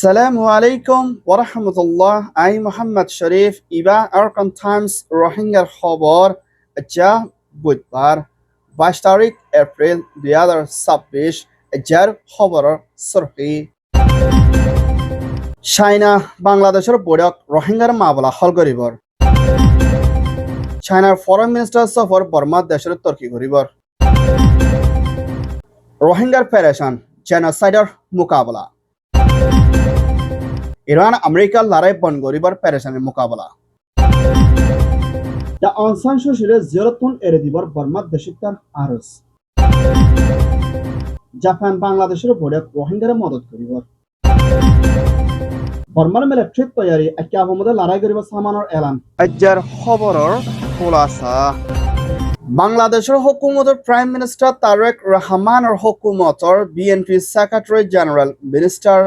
Assalamu alaikum wa rahmatullah. I Muhammad Sharif Iba Arkan Times Rohingya Khobor Acha বুধবার 22 তারিখ April 2026 এজার খবর সরহি চাইনা বাংলাদেশের বৈঠক রোহিঙ্গার মামলা হল করিবর চাইনার ফরেন মিনিস্টার সফর বর্মা দেশের তুর্কি করিবর রোহিঙ্গার পেরেশান জেনোসাইডের মোকাবেলা ইরান আমেরিকার লড়াই বন্ধ করিবার পেরেশানির মোকাবেলা দ্য অং সান সু চির জিয়ারতন এড়ে দিবার বর্মা দেশিতার আরজ জাপান বাংলাদেশের বৈঠক রোহিঙ্গার মদত করিবার বর্মার মিলিটারি তৈয়ারি একে আহমদে লড়াই করিবার সামানোর এলান আজ্জার খবরের খোলাসা বাংলাদেশের হুকুমতের প্রাইম মিনিস্টার তারেক রহমানের হুকুমতের BNP secretary general minister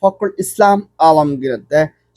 Fakhrul Islam Alamgir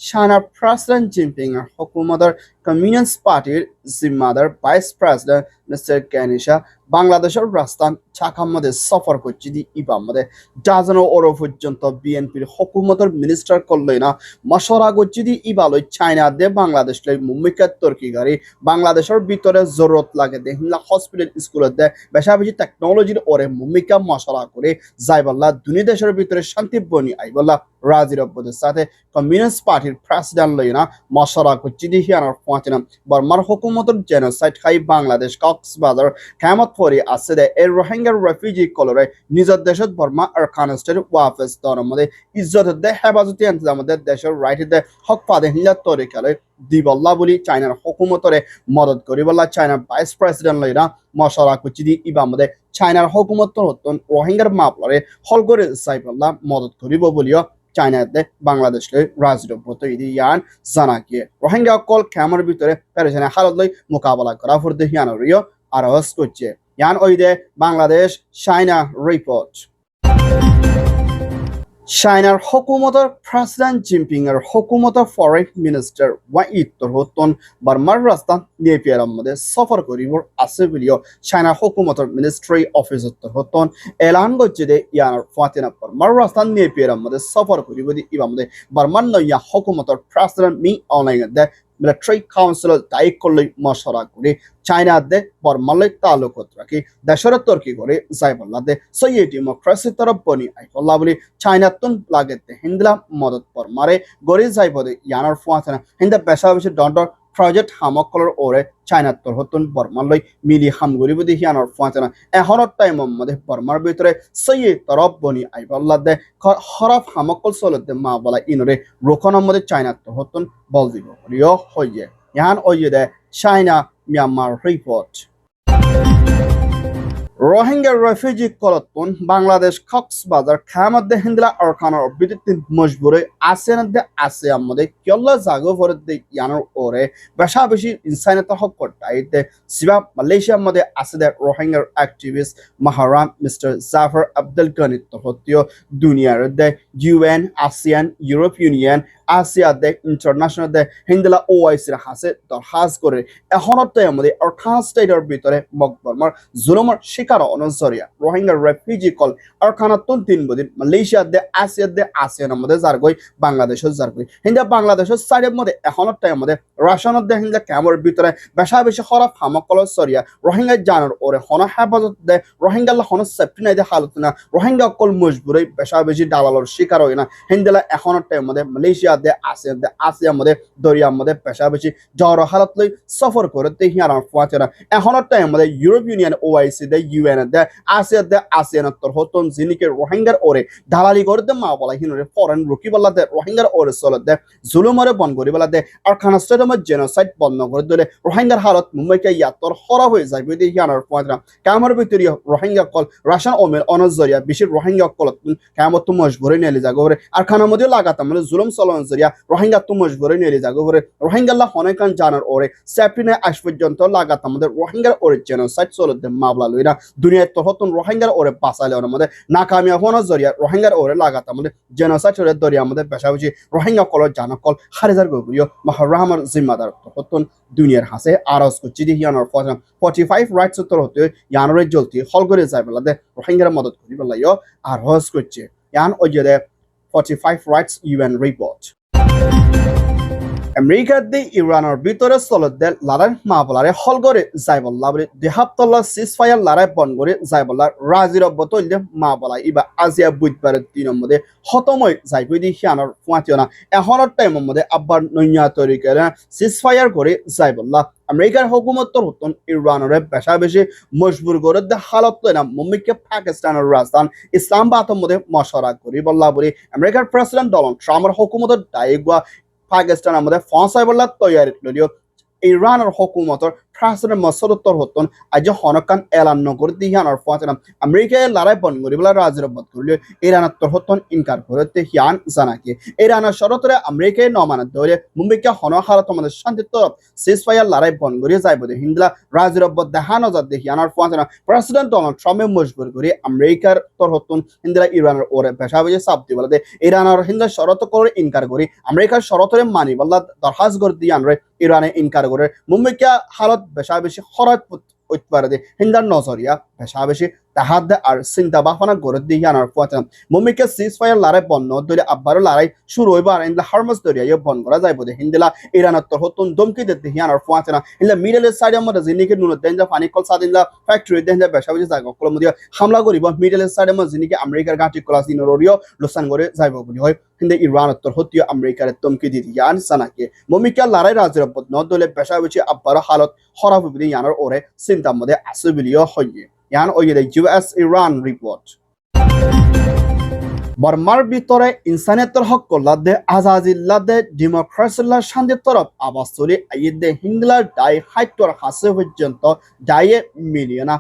চাইনার প্রেসিডেন্ট জিনপিং এর হুকুমতের কমিউনিস্ট পার্টির জিম্মাদার ভাইস প্রেসিডেন্ট মিস্টার ক্যানিশা বাংলাদেশের রাজধান ঢাকার মধ্যে সফর করছে ইবার মধ্যে ডাজনো ওর পর্যন্ত বিএনপির হুকুমতের মিনিস্টার করলই না মশরা করছে ইবালই চাইনা দে বাংলাদেশ লাই মুম্বিকা তুর্কি গাড়ি বাংলাদেশের ভিতরে জরুরত লাগে দেহিলা হসপিটাল স্কুলত দে বেশা বেশি টেকনোলজির ওরে মুম্বিকা মশরা করে যাইবাল্লা দুনিয়া দেশের ভিতরে শান্তি বনি আইবাল্লা রাজির অব্বদের সাথে কমিউনিস্ট পার্টির প্রেসিডেন্ট লই না মশরা করছে হিয়ানোর পৌঁছানো বর্মার হুকুমতের জেনোসাইড খাই বাংলাদেশ কক্সবাজার কেমত পরি আছে দে এর রোহিঙ্গার রেফিউজি কলরে নিজের দেশত বর্মা আর খানস্টের ওয়াফেস দনের মধ্যে ইজ্জত দে হেফাজতি ইন্তজামদের দেশের রাইট দে হক পাদে হিলা তরিকালে দিবল্লা বলি চাইনার হুকুমতরে মদত করিবল্লা চাইনার ভাইস প্রেসিডেন্ট লইরা মশলা কুচি ইবার মধ্যে চাইনার হুকুমত নতুন রোহিঙ্গার মাপলরে হল করে চাইবল্লা মদত করিব বলিও চাইনাতে বাংলাদেশ রাজরব্বত ইয়ান জানাকিয়ে রোহিঙ্গা কল ক্যামের ভিতরে পেরেশানি হালত লই মোকাবেলা করা ফুরদে হিয়ানরিও আরজ করছে ইয়ান ওইদে বাংলাদেশ চাইনা রিপোর্ট চাইনার হুকুমতের প্রেসিডেন্ট জিনপিং এর হুকুমতের ফরেন মিনিস্টার ওয়াইদ তরহতন বর্মার রাজধান নেপিয়ার মধ্যে সফর করিবর আছে বলিও চাইনার হুকুমতের মিনিস্ট্রি অফিসর তরহতন এলান করছে দে ইয়ার ফাতিনা বর্মার রাজধান নেপিয়ার মধ্যে সফর করিব দি ইবার মধ্যে বর্মান নয়া হুকুমতের প্রেসিডেন্ট মি অনলাইন দে মিলিটারি কাউন্সিলের দায়িত্ব লই মশরা করে চাইনা দে বর্মালয় তালুকত রাখি দেশের তুর্কি করে যাইবল্লা দে সই ডেমোক্রেসি তরফ বনি আইবল্লা বলি চাইনা তুন লাগে দে হিন্দলা মদত বর্মারে গড়ি যাইব দে ইয়ানোর ফুয়াছানা হিন্দা বেশা বেশি দণ্ডর প্রজেক্ট হামকলর ওরে চাইনার তরহতন বর্মালয় মিলি হামগরিব দি হিয়ানোর ফুয়াছানা এখনের টাইম মধ্যে বর্মার ভিতরে সই তরফ বনি আইবল্লা দে হরফ হামকল চলত দে মা বলা ইনরে রোকনের মধ্যে চাইনার তরহতন বল দিব বলিও হইয়ে ইয়ান ওইয়ে দে চাইনা Myanmar report Rohingya refugee কলতন Bangladesh Cox's Bazar খামাদে হিন্দলা আরকানার বিদ্যুৎ মজবুরে আসেনাদে আছে আমাদের কেল্লা জাগো ফরদে ইয়ানোর ওরে বেশা বেশি ইনসানিয়ত হক করতাইতে সিবা মালয়েশিয়ার মধ্যে আছে দে রোহিঙ্গার অ্যাক্টিভিস্ট মাহারাম মিস্টার জাফর আব্দুল গনি তহতীয় দুনিয়ার দে ইউএন আসিয়ান ইউরোপ ইউনিয়ন আসিয়া দে ইন্টারন্যাশনাল দে হিন্দলা ওআইসির হাসে দরখাস্ত করে এখনতে আমাদের আরকান স্টেটের ভিতরে মকবরমার জুলুমের শিকার অনজরিয়া রোহিঙ্গা রেফিউজি কল আরকানাতন তিন বদিন মালয়েশিয়া দে আসিয়া দে আসিয়ানের মধ্যে জারগই বাংলাদেশের জারগই হিন্দা বাংলাদেশের সাইডের মধ্যে এখনতে আমাদের রাশনের দে হিন্দা ক্যামের ভিতরে বেশা বেশি খরাব হামকল সরিয়া রোহিঙ্গা জানার ওরে হন হেফাজত দে রোহিঙ্গা হন সেফটি নাই দে হালত না রোহিঙ্গা কল মজবুরে বেশা বেশি দালালর শিকার হয় না হিন্দলা এখনতে আমাদের মালয়েশিয়া দে আসিয়ার মধ্যে দরিয়ার মধ্যে বেশা বেশি জ্বর হালত লই সফর করতে হিয়ার ফুয়াচেরা এখনতে আমাদের ইউরোপ ইউনিয়ন ওআইসি দে ইউএন দে আসিয়ান তরহতন জিনিকে রোহিঙ্গার ওরে দালালি করতে মা বলা হিনরে ফরেন রুকি বলা দে রোহিঙ্গার ওরে চলত দে জুলুমরে বন করি বলা দে আর খানাস্টেডমত জেনোসাইড বন্ধ করে দিলে রোহিঙ্গার হালত মুম্বাইকে ইয়াতর খরা হয়ে যায় বই হিয়ানোর ফুয়াচেরা কামর ভিতরে রোহিঙ্গা কল রাশন ওমের অনজরিয়া বেশি রোহিঙ্গা কল কামত তো মজবুরে নেলি জাগরে আর খানার মধ্যে লাগাতাম মানে জুলুম চলন জরিয়া রোহিঙ্গা তো মজবুরে নেলি জাগরে রোহিঙ্গাল্লা হনেকান জানার ওরে সেফটিনে আজ পর্যন্ত লাগাতাম আমাদের রোহিঙ্গার ওরে জেনোসাইড চলত দে মামলা লইরা দুনিয়ার তহতন রোহিঙ্গার ওরে বাঁচালে ওর মধ্যে নাকামিয়া হওয়ার জরিয়া রোহিঙ্গার ওরে লাগাতাম আমাদের জেনোসাইড ওরে দরিয়া আমাদের বেশা বেশি রোহিঙ্গা কলর জানা কল হারিজার গগুরিও মাহরামার জিম্মাদার তহতন দুনিয়ার হাসে আরজ করছি দি ইয়ানোর 45 রাইটস উত্তর হতে ইয়ানোরে জলতি হল করে যায় বলা দে রোহিঙ্গার মদত করি বলাইও আরজ করছে ইয়ান ওই যে 45 rights UN report. আমেরিকার দি ইরানের ভিতরে চলতে লড়াই মাবলারে হল করে যাইবল্লা বলে দেহাবতল্লা সিজফায়ার লড়াই বন করে যাইবল্লা রাজির বতলে মাবলা ইবা আজিয়া বুধবারের দিনের মধ্যে হতময় যাইবই দি হিয়ানোর ফুয়াতিও না এখনের টাইমের মধ্যে আব্বার নৈয়া তৈরি করে সিজফায়ার করে যাইবল্লা আমেরিকার হুকুমতর হতন ইরানের বেশা বেশি মজবুর করে দে হালত না মুম্বিকে পাকিস্তানের রাজধানী ইসলামাবাদের মধ্যে মশারা করি বল্লা বলে আমেরিকার প্রেসিডেন্ট ডোনাল্ড ট্রাম্পের হুকুমতের দায়িত্ব পাকিস্তান আমাদের ফসাই বলা তৈরি করিও ইরানের হুকুমতর প্রেসিডেন্ট মসরুদ্দর হতন আজ হনকান এলান নগর দিহানোর ফাতিনা আমেরিকায় লড়াই বন করি বলা রাজির বদ করলিও ইরানের তোর হতন ইনকার করতে হিয়ান জানাকে ইরানের শরতরে আমেরিকায় নমানত ধরে মুম্বিকে হন হালত আমাদের শান্তির তরফ সিজফায়ার লড়াই বন করি যাইব দে হিন্দলা রাজির বদ দেহানো যাদ হিয়ানোর ফাতিনা প্রেসিডেন্ট ডোনাল্ড ট্রাম্পে মজবুর করে আমেরিকার তোর হতন হিন্দলা ইরানের ওরে পেশা বেজে চাপ দি বলা দে ইরানের হিন্দলা শরত করে ইনকার করি আমেরিকার শরতরে মানি বল্লা দরহাজ করে দিয়ান রে ইরানে ইনকার করে মুম্বিকে হালত বেশা বেশি খরচ উঠতে পারে দে হিন্দার নজরিয়া বেশা বেশি তাহাদ আর চিন্তা ভাবনা করে দিয়ে আনার পথে মুম্বিকে সিজফায়ার লড়াই বন্ধ ধরে আবারও লড়াই শুরু হইব আর ইন্দা হারমাস দরিয়া বন্ধ করা যাইব দে হিন্দিলা ইরানের তোর হতুন দমকি দিতে আনার পথে না ইন্দা মিডল ইস্ট সাইডের মধ্যে জিনিকে নুন দেন যা ফানি কল সাদিনলা ফ্যাক্টরি দেন যা বেশা বেশি জায়গা কল মধ্যে হামলা করিব মিডল ইস্ট সাইডের মধ্যে জিনিকে আমেরিকার গাঁটি কলাস দিন ররিও লোসান করে যাইব বলি হয় কিন্তু ইরানের তোর হতিও আমেরিকার দমকি দিতে আন সানাকে মুম্বিকে লড়াই রাজের পথ ন দলে বেশা বেশি আবারও হালত খারাপ হইবে ইয়ানোর ওরে চিন্তার মধ্যে আছে বলিও হয় ইয়ান ওই যে US Iran report বর্মার ভিতরে ইনসানিয়তের হক কল্লাদে আজাজিল্লাদে ডেমোক্রেসিল্লার শান্তির তরফ আবাস চলে আইদে হিংলার ডাই হাইটর হাসে পর্যন্ত ডাইয়ে মিলিয়না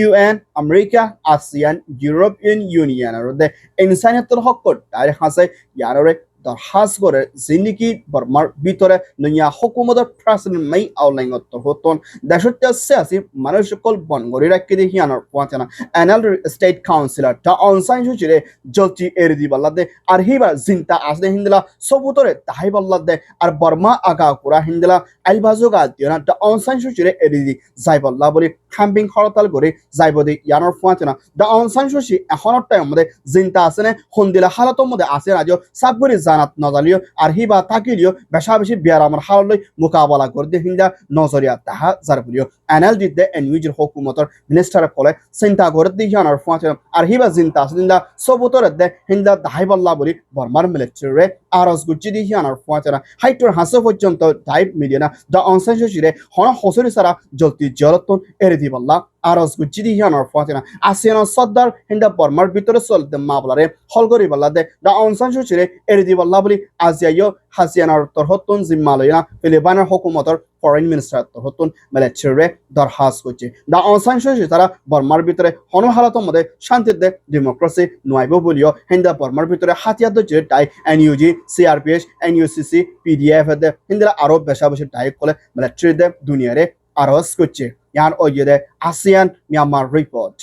UN আমেরিকা আসিয়ান ইউরোপিয়ান ইউনিয়নের ইনসানিয়তের হক ডাই হাসে ইয়ারে দরহাজ করে জিনিকি বর্মার ভিতরে নয়া হুকুমতের প্রেসিডেন্ট মাই আউলাইনত হতন দেশত সিয়াসি মানুষ সকল বন গরি রাখি দেখি আনার পৌঁছানা অ্যানাল স্টেট কাউন্সিলর টা অনসাইন সুচিরে জলচি এরি দি বল্লাদে আর হিবা জিন্তা আসলে হিন্দলা সবুতরে তাহাই বল্লাদে আর বর্মা আগা কুরা হিন্দলা আইলবাজু গা দিনা টা অনসাইন সুচিরে এরি দি যাই বল্লা বলি ক্যাম্পিং হরতাল করে যাইব দি ইয়ানোর পৌঁছানা দা অনসাইন সুচি এখনের টাইম মধ্যে জিন্তা আসেনে হন্দিলা হালতর মধ্যে আসে রাজ্য সাবগুরি জানাত নজালিও আর হিবা তাকিলিও বেশা বেশি বিয়ার আমার হাললৈ মোকাবেলা করতে হিন্দা নজরিয়া তাহা জারপুলিও অ্যানাল দিতে এনইউজির হুকুমতর মিনিস্টার কলে চিন্তা করে দিহানোর পৌঁছে আর হিবা জিন্তা আসিন্দা সবুতর দে হিন্দা দাহাই বল্লা বলি বর্মার মিলিটারি আরজ গুচ্ছি দিহানোর পৌঁছে না হাইটর হাসে পর্যন্ত ডাইভ মিডিয়া দা অনসাইন সুচিরে হন হসরি সারা জলতি জলতন এরি দি বল্লা আরজ গুচ্ছি দিহানোর পৌঁছে না আসিয়ান সর্দার হিন্দা বর্মার ভিতরে চলতে মাবলারে হল করি বল্লা দে দা অনসাইন সুচিরে এরি দি বল্লা বলি আজিয়াইও হাসিয়ানার তরহতুন জিম্মালয়না ফিলিপাইনের হুকুমতর ফরেন মিনিস্টার তরহতুন মিলিটারি দরহাজ করছে দা অনসাইন সুচি তারা বর্মার ভিতরে হন হালতর মধ্যে শান্তিতে ডেমোক্রেসি নয়াইব বলিও হিন্দা বর্মার ভিতরে হাতিয়ার দচ্ছে টাই এনইউজি CRPH NUCC PDF দে হিন্দা আরো বেশা বেশি টাই কলে মিলিটারি দে দুনিয়ারে আরজ করছে ইয়ান ওই দে আসিয়ান মিয়ানমার রিপোর্ট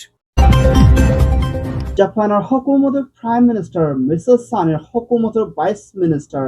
জাপানের হুকুমতের প্রাইম মিনিস্টার মিসেস সানের হুকুমতের ভাইস মিনিস্টার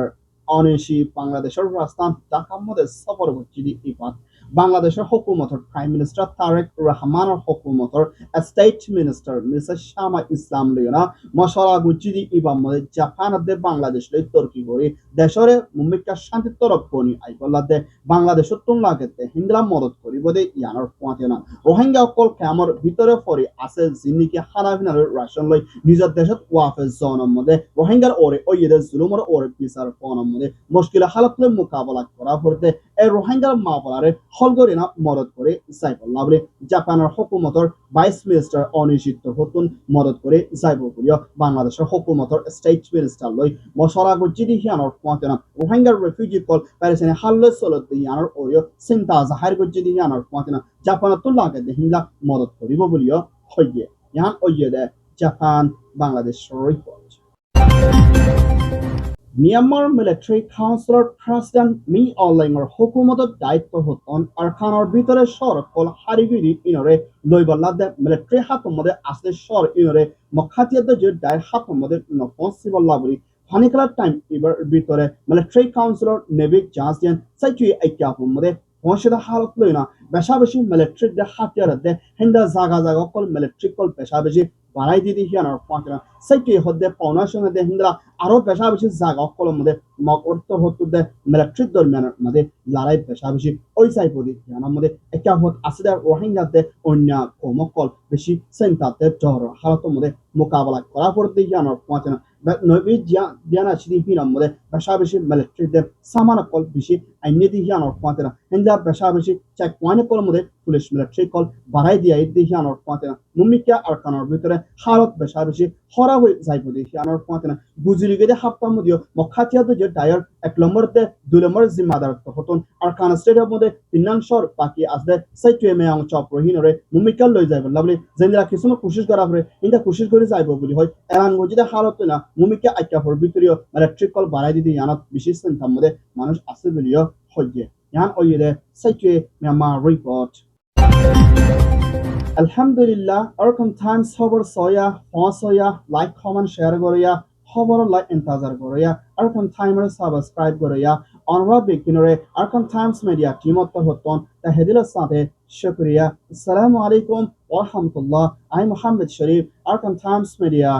অনিশি বাংলাদেশের রাজধানী ঢাকার মধ্যে সফর করছে ইপাত বাংলাদেশের হুকুমতের প্রাইম মিনিস্টার তারেক রহমানের হুকুমতের স্টেট মিনিস্টার মিসেস শামা ইসলাম লিওনা মশলা গুচ্ছি ইবাম মধ্যে জাপানের বাংলাদেশ লই তর্কি করে দেশরে মুম্বিকা শান্তির তরফ বনি আইবল্লাদে বাংলাদেশের তুলনাকে হিন্দলা মদত করিব দে ইয়ানোর পৌঁছে না রোহিঙ্গা অকল ক্যামর ভিতরে পরি আছে যিনিকে হানাভিনার রাশন লই নিজের দেশত ওয়াফে জনের মধ্যে রোহিঙ্গার ওরে ওইদের জুলুমর ওরে বিচার পনের মধ্যে মুশকিল হালতলে মোকাবেলা করা পড়তে এই রোহিঙ্গার মামলারে হলগরি না মদত করে যাইবল্লা বলে জাপানের হুকুমতের ভাইস মিনিস্টার অনিশ্চিত হতুন মদত করে যাইব বলিও বাংলাদেশের হুকুমতের স্টেট মিনিস্টার লই মশলা গুচ্ছি দিহিয়ানোর পৌঁছে না রোহিঙ্গার রেফিউজি কল প্যারিসেনে হাল্লে চলত দিহিয়ানোর ওরিও চিন্তা জাহার গুচ্ছি দিহিয়ানোর পৌঁছে না জাপানের তুলনাকে দেহিলা মদত করিব বলিও হইয়ে ইয়ান ওইয়ে দে Japan Bangladesh report Myanmar military councillor president মি অলাইংৰ হুকুমতত দায়িত্ব হতন আৰখানৰ ভিতরে সরকল হারিগিরি ইনরে লইবল্লাদে মিলিটারি হাতর মধ্যে আসলে সর ইনরে মখাতিয়াদে যে দায়ের হাতর মধ্যে নপসিবল্লা বলি ফানিকালার টাইম এবার ভিতরে মিলিটারি কাউন্সিলর নেভি জাহাজিয়ান সাইচুই আইকিয়াপর মধ্যে পৌঁছাতে হালত লই না বেশা বেশি মিলিটারি হাতিয়ার দে হিন্দা জাগা জাগা কল মিলিটারি কল বেশা বেশি বাড়াই দিতে হিয়ানোর পাঁচনা সাইকে হদ্দে পাওনাশনে দে হিন্দরা আরো পেশা বেশি জাগা কলম মধ্যে মক অর্থ হতো দে মিলিটারি দরমিয়ানের মধ্যে লড়াই পেশা বেশি ওই সাইপদি হিয়ানোর মধ্যে একা হত আসিদার রোহিঙ্গাতে অন্য কমকল বেশি সেন্টাতে জহর হালত মধ্যে মোকাবেলা করা করতে হিয়ানোর পাঁচনা নবী জিয়ানা সিদি হিনার মধ্যে পেশা বেশি মিলিটারি দে সামানা কল বেশি আইনে দি হিয়ানোর পাঁচনা হিন্দা পেশা বেশি চেক পয়েন্ট কল মধ্যে পুলিশ মিলিটারি কল বাড়াই দিয়া দি হিয়ানোর পাঁচনা মুমিকা আর কানোর ভিতরে হালত পেশা বেশি হরা হয়ে যাইব দি হিয়ানোর পাঁচনা বুঝলি গেদে হাপ্তার মধ্যে মখাতিয়া তো যে ডায়ার এক নম্বরতে দুই নম্বর জিম্মাদার হতন আর কান স্টেডিয়াম মধ্যে তিনাংশর বাকি আসলে সাইটে মে আং চপ রহিনরে মুমিকা লই যাইব লাভলি যেনরা কিছুমান কোশিশ করা পরে ইন্দা কোশিশ করে যাইব বলি হয় এরান গজিদে হালত না মুমিকা আইকা ফর ভিতরিও ইলেকট্রিক কল বাড়াই দিদি ইয়ানত বিশেষ সেন্টার মধ্যে মানুষ আছে বলিও হইয়ে ইয়ান ওইরে সাইটে মিয়ানমার রিপোর্ট Alhamdulillah, এরকম টাইমস খবর সয়া পৌঁছয়া লাইক কমেন্ট শেয়ার করিয়া খবর লাইক ইন্তজার করিয়া এরকম টাইমের সাবস্ক্রাইব করিয়া অনুরোধ বিকিনরে এরকম টাইমস মিডিয়া টিমত হতন তাহেদিলের সাথে শুকরিয়া আসসালামু আলাইকুম ওয়া রাহমাতুল্লাহ আই মোহাম্মদ শরীফ এরকম টাইমস মিডিয়া